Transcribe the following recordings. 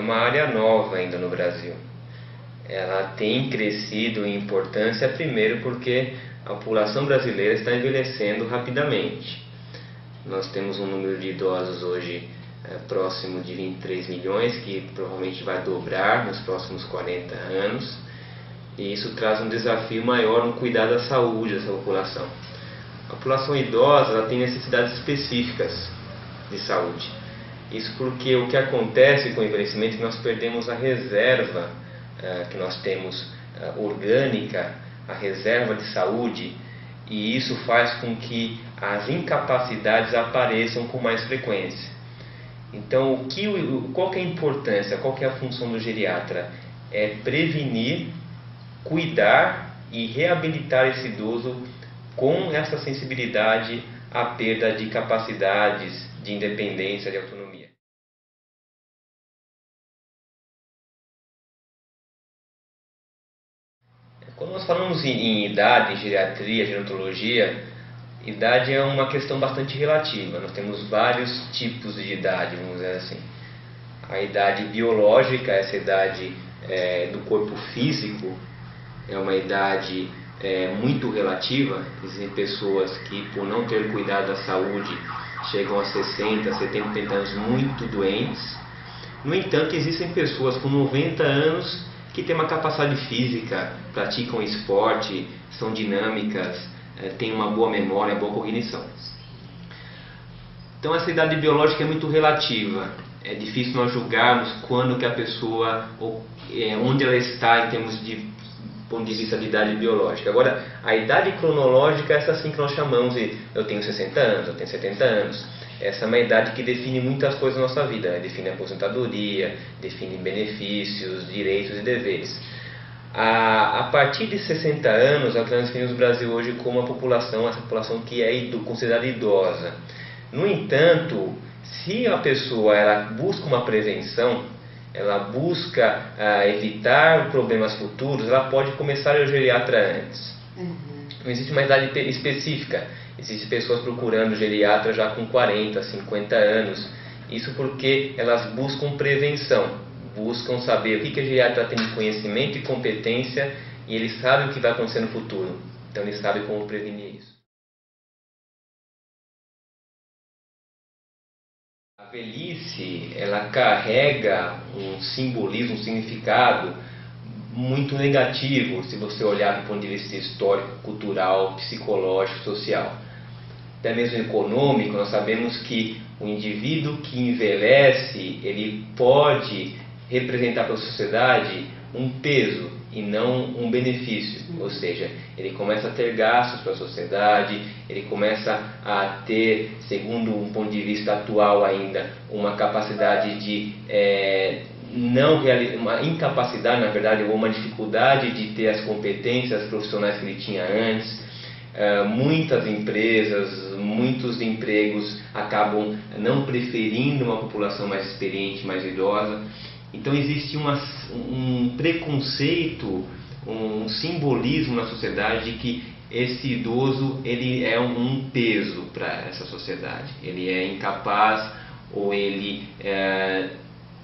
uma área nova ainda no Brasil. Ela tem crescido em importância, primeiro porque a população brasileira está envelhecendo rapidamente. Nós temos um número de idosos hoje próximo de 23 milhões, que provavelmente vai dobrar nos próximos 40 anos. E isso traz um desafio maior no cuidar da saúde dessa população. A população idosa ela tem necessidades específicas de saúde. Isso porque o que acontece com o envelhecimento é que nós perdemos a reserva que nós temos orgânica, a reserva de saúde, e isso faz com que as incapacidades apareçam com mais frequência. Então, qual que é a importância, qual que é a função do geriatra? É prevenir, cuidar e reabilitar esse idoso com essa sensibilidade à perda de capacidades, de independência, de autonomia. Quando nós falamos em idade, em geriatria, gerontologia, idade é uma questão bastante relativa. Nós temos vários tipos de idade, vamos dizer assim. A idade biológica, essa idade do corpo físico, é uma idade muito relativa. Existem pessoas que, por não ter cuidado da saúde, chegam a 60, 70, 80 anos muito doentes. No entanto, existem pessoas com 90 anos que têm uma capacidade física, praticam esporte, são dinâmicas, têm uma boa memória, boa cognição. Então essa idade biológica é muito relativa. É difícil nós julgarmos quando que a pessoa, onde ela está em termos de ponto de vista de idade biológica. Agora, a idade cronológica é essa assim que nós chamamos de eu tenho 60 anos, eu tenho 70 anos. Essa é uma idade que define muitas coisas na nossa vida, né? Define a aposentadoria, define benefícios, direitos e deveres. A partir de 60 anos, nós definimos o Brasil hoje como uma população, essa população que é considerada idosa. No entanto, se a pessoa ela busca uma prevenção, ela busca evitar problemas futuros, ela pode começar a ir ao geriatra antes. Não existe uma idade específica. Existem pessoas procurando geriatra já com 40, 50 anos. Isso porque elas buscam prevenção, buscam saber o que a geriatra tem de conhecimento e competência, e eles sabem o que vai acontecer no futuro. Então eles sabem como prevenir isso. A velhice, ela carrega um simbolismo, um significado muito negativo, se você olhar do ponto de vista histórico, cultural, psicológico, social. Até mesmo econômico, nós sabemos que o indivíduo que envelhece, ele pode representar para a sociedade um peso e não um benefício. Ou seja, ele começa a ter gastos para a sociedade, ele começa a ter, segundo um ponto de vista atual ainda, uma capacidade de uma incapacidade, na verdade, ou uma dificuldade de ter as competências profissionais que ele tinha antes. Muitas empresas, muitos empregos acabam não preferindo uma população mais experiente, mais idosa. Então existe um preconceito, um simbolismo na sociedade de que esse idoso ele é um peso para essa sociedade. Ele é incapaz ou ele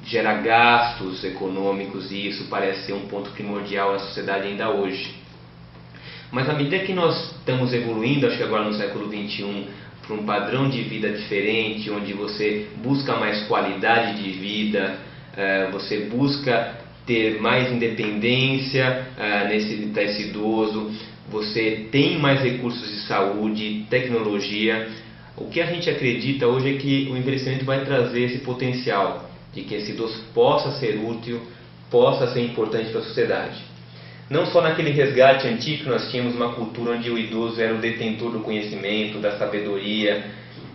gera gastos econômicos, e isso parece ser um ponto primordial na sociedade ainda hoje. Mas à medida que nós estamos evoluindo, acho que agora no século XXI, para um padrão de vida diferente, onde você busca mais qualidade de vida, você busca ter mais independência para esse idoso, você tem mais recursos de saúde, tecnologia. O que a gente acredita hoje é que o envelhecimento vai trazer esse potencial de que esse idoso possa ser útil, possa ser importante para a sociedade. Não só naquele resgate antigo, nós tínhamos uma cultura onde o idoso era o detentor do conhecimento, da sabedoria.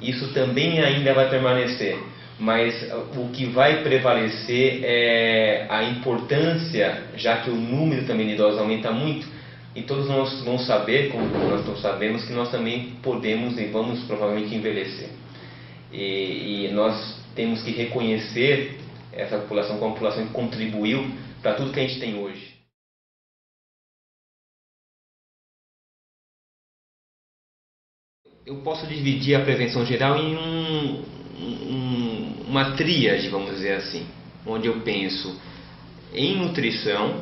Isso também ainda vai permanecer, mas o que vai prevalecer é a importância, já que o número também de idosos aumenta muito, e todos nós vamos saber, como nós todos sabemos, que nós também podemos e vamos provavelmente envelhecer. E nós temos que reconhecer essa população como uma população que contribuiu para tudo que a gente tem hoje. Eu posso dividir a prevenção geral em uma tríade, vamos dizer assim. onde eu penso em nutrição.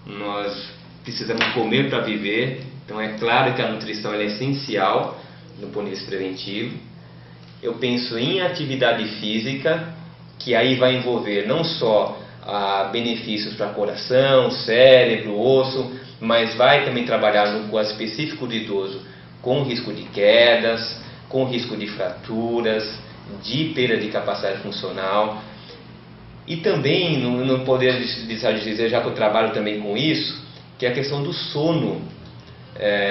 Nós precisamos comer para viver, então é claro que a nutrição é essencial do ponto de vista preventivo. Eu penso em atividade física, que aí vai envolver não só benefícios para coração, cérebro, osso, mas vai também trabalhar no quadro específico do idoso com risco de quedas, com risco de fraturas, de perda de capacidade funcional. E também, não poder deixar de dizer, já que eu trabalho também com isso, que a questão do sono,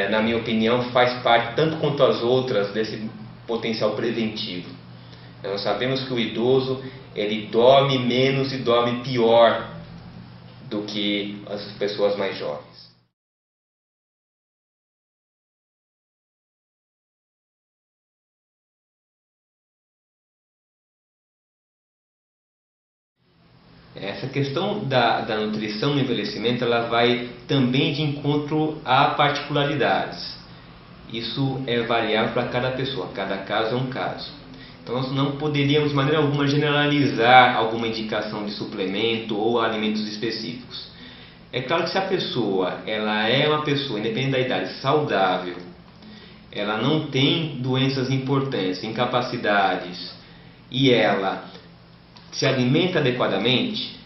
na minha opinião, faz parte, tanto quanto as outras, desse potencial preventivo. Nós sabemos que o idoso, ele dorme menos e dorme pior do que as pessoas mais jovens. Essa questão da nutrição no envelhecimento, ela vai também de encontro a particularidades. Isso é variável para cada pessoa, cada caso é um caso. Então nós não poderíamos de maneira alguma generalizar alguma indicação de suplemento ou alimentos específicos. É claro que se a pessoa ela é uma pessoa, independente da idade, saudável, ela não tem doenças importantes, incapacidades, e ela se alimenta adequadamente,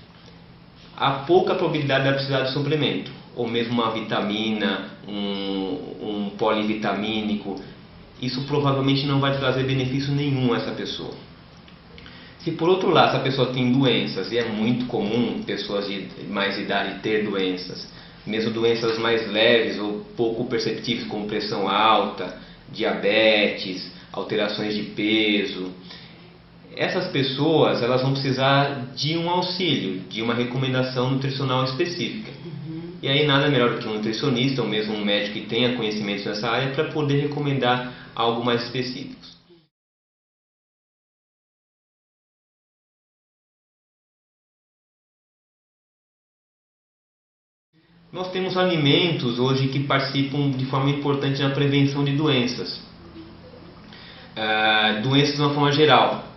há pouca probabilidade de ela precisar de suplemento, ou mesmo uma vitamina, um polivitamínico. Isso provavelmente não vai trazer benefício nenhum a essa pessoa. Se por outro lado essa pessoa tem doenças, e é muito comum pessoas de mais idade ter doenças, mesmo doenças mais leves ou pouco perceptíveis, como pressão alta, diabetes, alterações de peso, essas pessoas elas vão precisar de um auxílio, de uma recomendação nutricional específica. E aí nada melhor do que um nutricionista ou mesmo um médico que tenha conhecimentos nessa área para poder recomendar algo mais específico. Nós temos alimentos hoje que participam de forma importante na prevenção de doenças. Doenças de uma forma geral.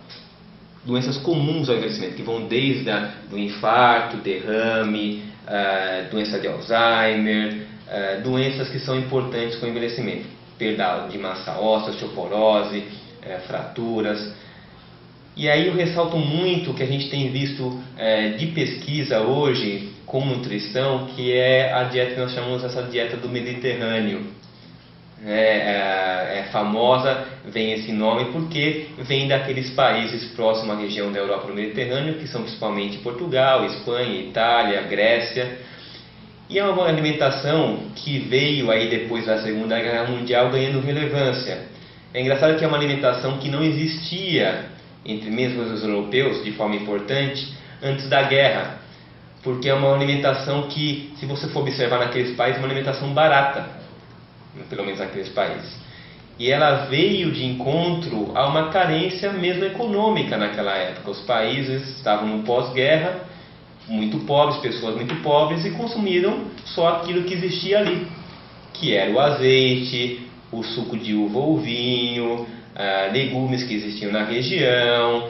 Doenças comuns ao envelhecimento, que vão desde do infarto, derrame, doença de Alzheimer, doenças que são importantes com o envelhecimento. Perda de massa óssea, osteoporose, fraturas. E aí eu ressalto muito o que a gente tem visto de pesquisa hoje com nutrição, que é a dieta que nós chamamos essa dieta do Mediterrâneo. É famosa, vem esse nome porque vem daqueles países próximos à região da Europa do Mediterrâneo, que são principalmente Portugal, Espanha, Itália, Grécia. E é uma alimentação que veio aí depois da Segunda Guerra Mundial ganhando relevância. É engraçado que é uma alimentação que não existia entre mesmo os europeus de forma importante antes da guerra, porque é uma alimentação que, se você for observar naqueles países, é uma alimentação barata, pelo menos naqueles países. E ela veio de encontro a uma carência mesmo econômica naquela época. Os países estavam no pós-guerra, muito pobres, pessoas muito pobres, e consumiram só aquilo que existia ali, que era o azeite, o suco de uva ou vinho, legumes que existiam na região,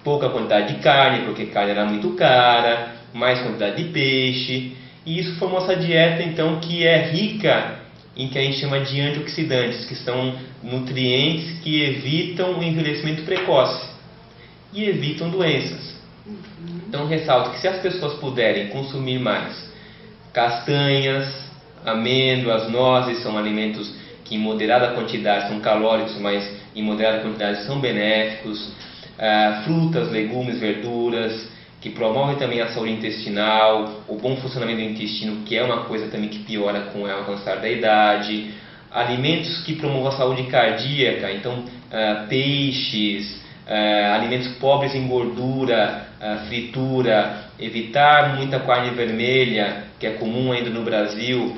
pouca quantidade de carne, porque carne era muito cara, mais quantidade de peixe. E isso formou essa dieta então que é rica em que a gente chama de antioxidantes, que são nutrientes que evitam o envelhecimento precoce e evitam doenças. Então ressalto que se as pessoas puderem consumir mais castanhas, amêndoas, nozes, são alimentos que em moderada quantidade são calóricos, mas em moderada quantidade são benéficos, frutas, legumes, verduras, que promovem também a saúde intestinal, o bom funcionamento do intestino, que é uma coisa também que piora com o avançar da idade, alimentos que promovam a saúde cardíaca, então peixes, alimentos pobres em gordura, fritura, evitar muita carne vermelha, que é comum ainda no Brasil,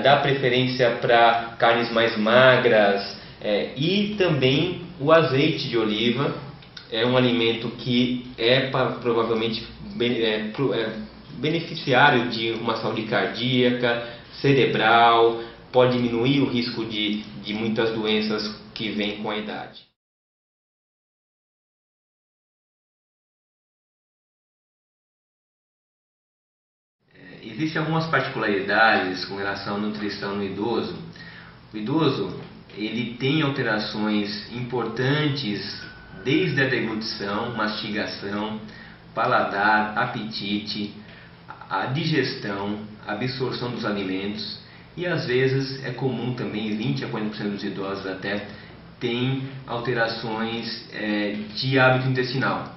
dar preferência para carnes mais magras, e também o azeite de oliva. É um alimento que é provavelmente beneficiário de uma saúde cardíaca, cerebral, pode diminuir o risco de muitas doenças que vêm com a idade. Existem algumas particularidades com relação à nutrição no idoso. O idoso ele tem alterações importantes desde a deglutição, mastigação, paladar, apetite, a digestão, a absorção dos alimentos, e às vezes é comum também, 20 a 40% dos idosos até tem alterações de hábito intestinal.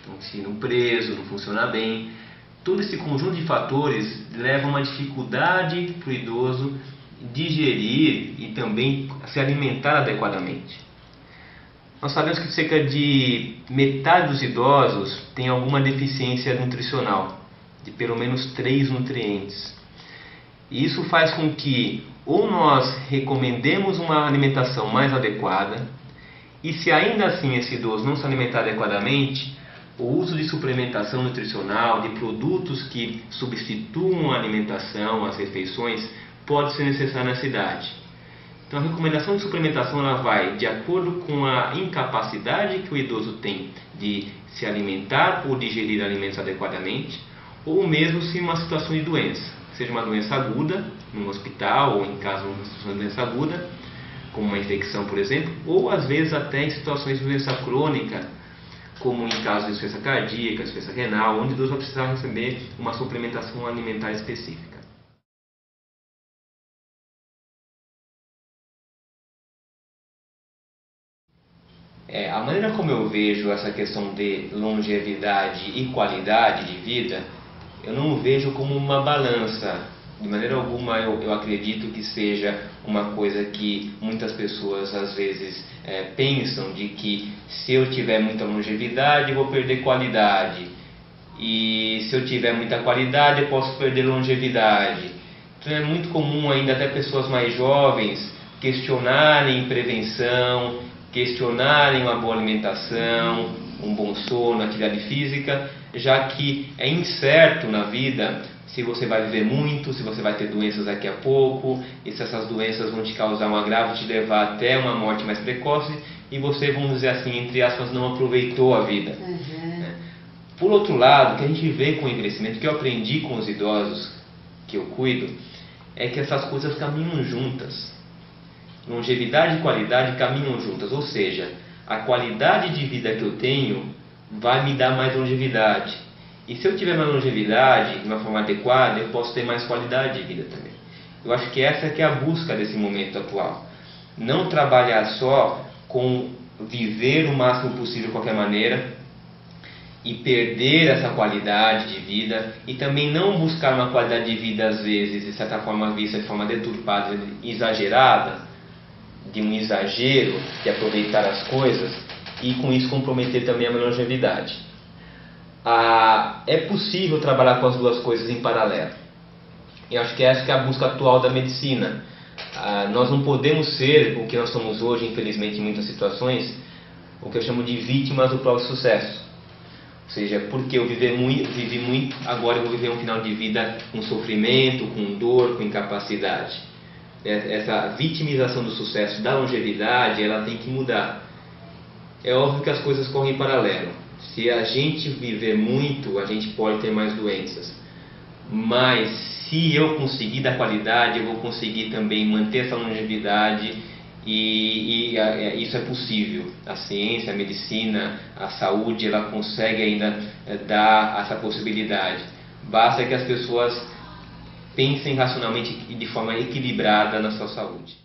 Então, intestino preso, não funciona bem. Todo esse conjunto de fatores leva a uma dificuldade para o idoso digerir e também se alimentar adequadamente. Nós sabemos que cerca de metade dos idosos tem alguma deficiência nutricional, de pelo menos 3 nutrientes. E isso faz com que ou nós recomendemos uma alimentação mais adequada, e se ainda assim esse idoso não se alimentar adequadamente, o uso de suplementação nutricional, de produtos que substituam a alimentação, as refeições, pode ser necessário nessa idade. Então a recomendação de suplementação ela vai de acordo com a incapacidade que o idoso tem de se alimentar ou digerir alimentos adequadamente, ou mesmo se uma situação de doença, seja uma doença aguda, no hospital ou em caso de uma situação de doença aguda, como uma infecção, por exemplo, ou às vezes até em situações de doença crônica, como em caso de insuficiência cardíaca, insuficiência renal, onde o idoso vai precisar receber uma suplementação alimentar específica. A maneira como eu vejo essa questão de longevidade e qualidade de vida, eu não vejo como uma balança. De maneira alguma eu acredito que seja uma coisa que muitas pessoas às vezes pensam de que se eu tiver muita longevidade eu vou perder qualidade, e se eu tiver muita qualidade eu posso perder longevidade. Então é muito comum ainda até pessoas mais jovens questionarem prevenção, questionarem uma boa alimentação, um bom sono, atividade física, já que é incerto na vida se você vai viver muito, se você vai ter doenças daqui a pouco, e se essas doenças vão te causar um agravo, te levar até uma morte mais precoce, e você, vamos dizer assim, entre aspas, não aproveitou a vida. Por outro lado, o que a gente vê com o envelhecimento, que eu aprendi com os idosos que eu cuido, é que essas coisas caminham juntas. Longevidade e qualidade caminham juntas, ou seja, a qualidade de vida que eu tenho vai me dar mais longevidade. E se eu tiver mais longevidade, de uma forma adequada, eu posso ter mais qualidade de vida também. Eu acho que essa que é a busca desse momento atual. Não trabalhar só com viver o máximo possível de qualquer maneira e perder essa qualidade de vida, e também não buscar uma qualidade de vida, às vezes, de certa forma vista de forma deturpada, exagerada, de um exagero de aproveitar as coisas e com isso comprometer também a minha longevidade. É possível trabalhar com as duas coisas em paralelo. Eu acho que essa que é a busca atual da medicina. Nós não podemos ser o que nós somos hoje, infelizmente, em muitas situações, o que eu chamo de vítimas do próprio sucesso. Ou seja, porque eu vivi muito, agora eu vou viver um final de vida com sofrimento, com dor, com incapacidade. Essa vitimização do sucesso, da longevidade, ela tem que mudar. É óbvio que as coisas correm em paralelo. Se a gente viver muito, a gente pode ter mais doenças. Mas se eu conseguir dar qualidade, eu vou conseguir também manter essa longevidade, e isso é possível. A ciência, a medicina, a saúde, ela consegue ainda dar essa possibilidade. Basta que as pessoas pensem racionalmente e de forma equilibrada na sua saúde.